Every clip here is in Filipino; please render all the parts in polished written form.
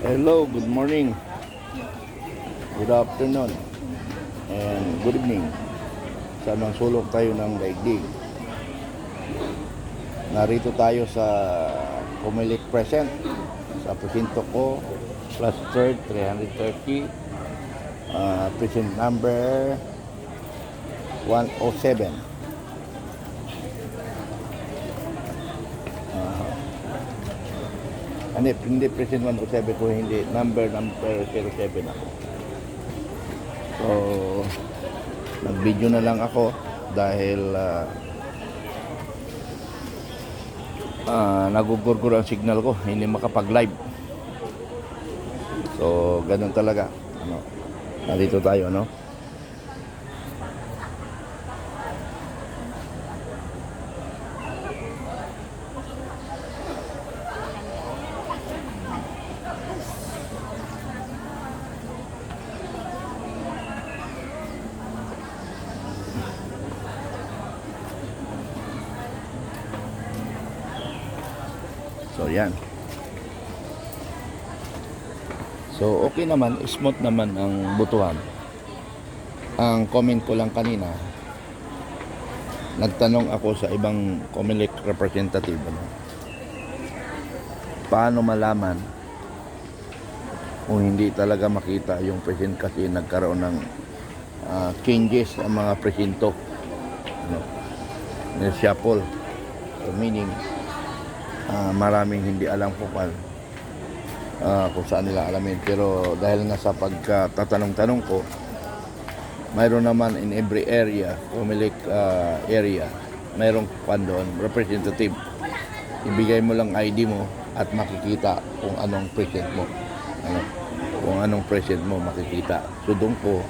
Hello, good morning, good afternoon, and good evening. Sa anong sulok tayo ng daigdig. Narito tayo sa Comelec Present sa presinto ko, plus third 330, present number 107. Hindi present 107 ko, hindi number 07 ako. So nag-video na lang ako dahil nagugurgur ang signal ko, hindi makapag-live. So ganun talaga, nandito tayo, So yan. So okay naman, smooth naman ang butuhan. Ang comment ko lang kanina, nagtanong ako sa ibang Comelec representative, paano malaman kung hindi talaga makita yung present, kasi nagkaroon ng changes ang mga presinto, shuffle. So meaning maraming hindi alam kung saan nila alamin. Pero dahil nga sa pagkatatanong-tanong ko, mayroon naman in every area, Comelec area, mayroong doon, representative. Ibigay mo lang ID mo at makikita kung anong present mo. Kung anong present mo, makikita. So doon ko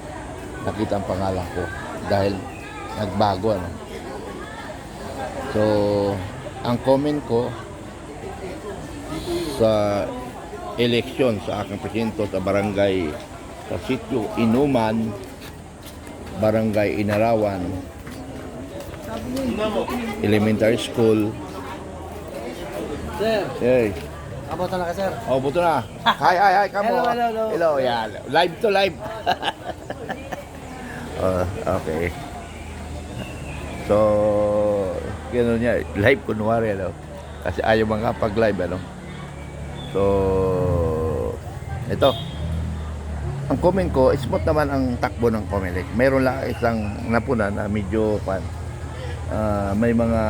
nakita ang pangalan ko dahil nagbago. So ang comment ko sa eleksyon sa aking presinto sa barangay, sa sitio Inuman, barangay Inarawan Elementary School. Sir. Hey. Aboto na ka, sir. Oh, buto na. Hi, kamo. Hello, yan. Live to live. Okay. So, gano'n niya. Live kunwari, kasi ayaw mga pag-live, So, ito. Ang comment ko, smooth naman ang takbo ng Comelec. Mayroon lang isang napuna na medyo may mga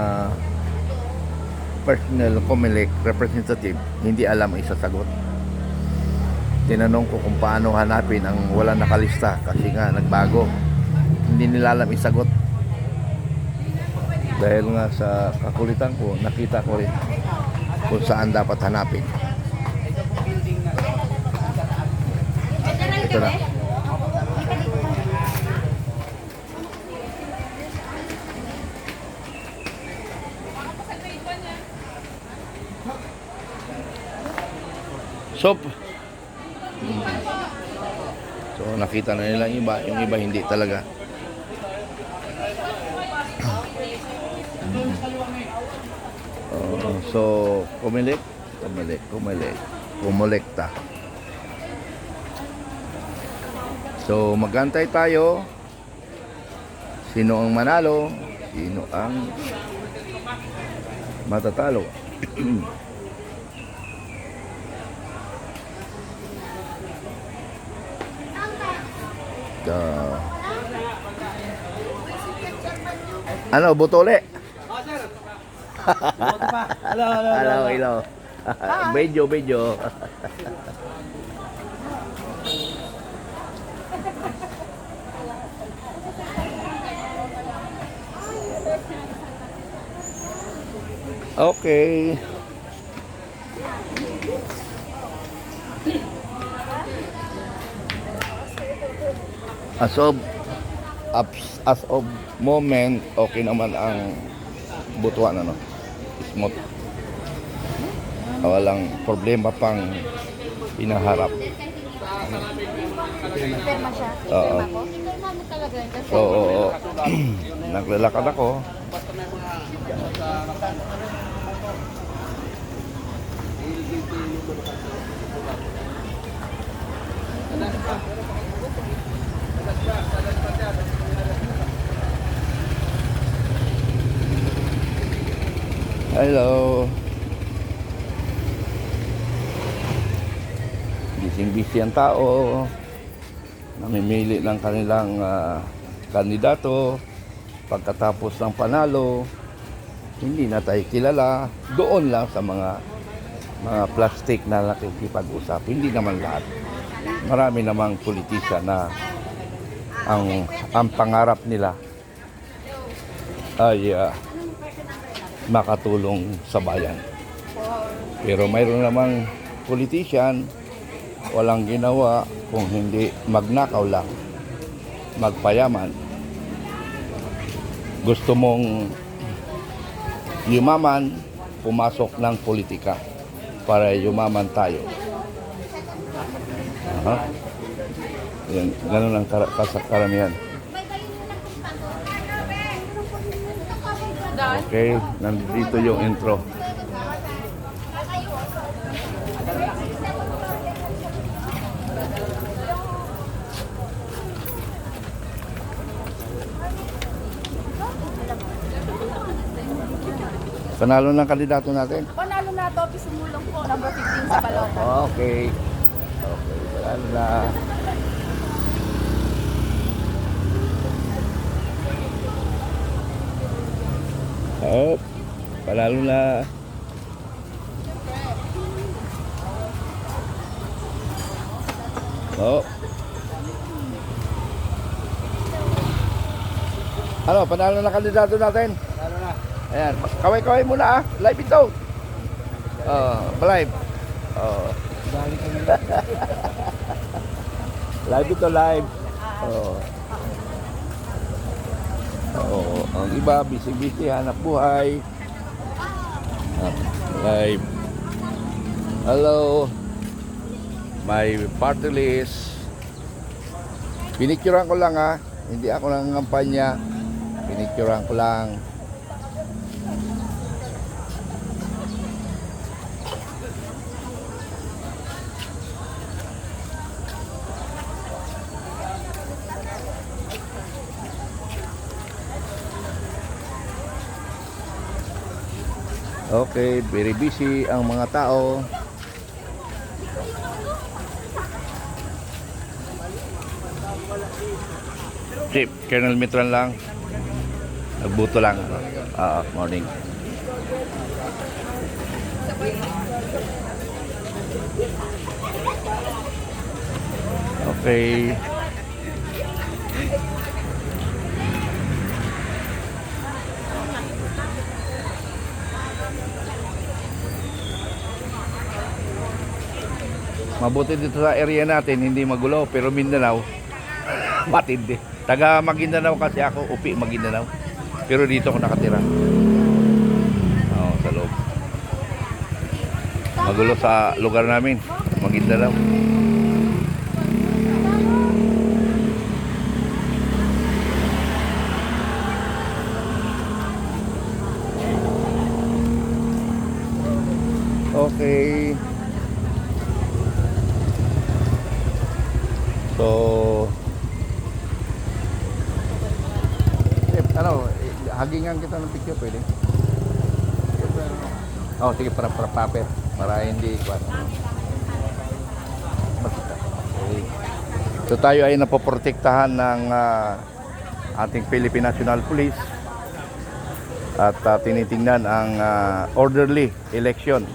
personal Comelec representative hindi alam ang isasagot. Tinanong ko kung paano hanapin ang wala nakalista kasi nga nagbago. Hindi nila alam isagot. Dahil nga sa kakulitan ko, nakita ko rin kung saan dapat hanapin. Ito na. So nakita na nila yung iba hindi talaga. So Comolekta. So magantay tayo. Sino ang manalo? Sino ang matatalo? Ano, butole? Oh, sir. Aboto pa. Hello. Medyo. Okay. As of moment, okay naman ang butuan, smooth. Walang problema pang hinaharap. Pirma siya. Oo. Pirma ko. Pirma mo talaga yun kasi. Oo. Naglalakad ako. Basta may mga Hello. Bising-busy ang tao. Namimili ng kanilang kandidato. Pagkatapos ng panalo, hindi na tayo kilala. Doon lang sa mga plastic na nakikipag-usap. Hindi naman lahat. Marami namang politisyan na ang pangarap nila ay makatulong sa bayan. Pero mayroon namang politician walang ginawa kung hindi magnakaw lang, magpayaman. Gusto mong yumaman, pumasok ng politika para yumaman tayo. Yan, ganun ang karamihan. Okay, nandito yung intro. Panalo ng kandidato natin. Panalo na to, sumulong po, number 15 sa balota. Okay. Okay, panalo na. Panalo na. Ano, panalo na kandidato natin? Ano na? Ayan, kaway-kaway muna live ito. Live. Dali kami. Live ito, live. Ang iba, busy-busy, hanap buhay. Live. Hello. My party list. Pinicturean ko lang hindi ako nangangampanya. Pinicturean ko lang. Okay, very busy ang mga tao. Chief, Colonel Mitran lang. Nagbuto lang. Morning. Okay. Mabuti dito sa area natin, hindi magulo, pero Mindanao, matindi. Taga Maguindanao kasi ako, upi Maguindanao. Pero dito ako nakatira. Sa loob. Magulo sa lugar namin, Maguindanao. Okay. So, hagingan kita ng picture, pwede? Sige, para paper. Para hindi, makita. Okay. So, tayo ay napoprotektahan ng ating Philippine National Police at tinitingnan ang orderly election.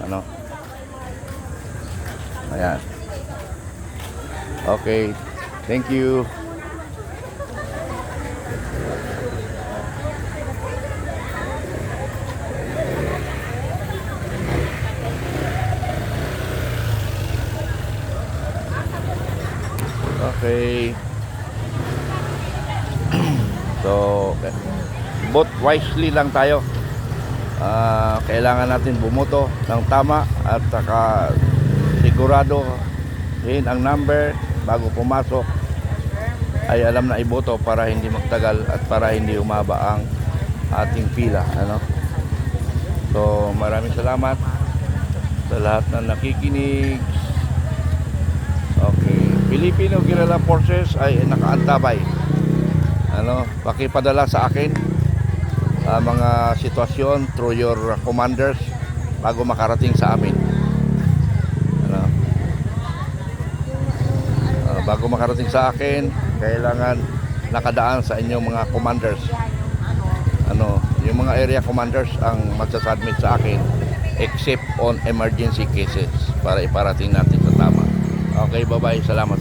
Ayan. Okay. Thank you. Okay. So, vote wisely lang tayo. Kailangan natin bumoto ng tama at saka sigurado ang number bago pumasok ay alam na iboto para hindi magtagal at para hindi umaba ang ating pila. So, maraming salamat. sa lahat na nakikinig. Okay. Filipino Guerrilla Forces ay nakaantabay. Pakipadala sa akin mga sitwasyon through your commanders bago makarating sa amin. Bago makarating sa akin, kailangan nakadaan sa inyong mga commanders. Yung mga area commanders ang magsasubmit sa akin except on emergency cases para iparating natin sa tama. Okay, bye-bye. Salamat.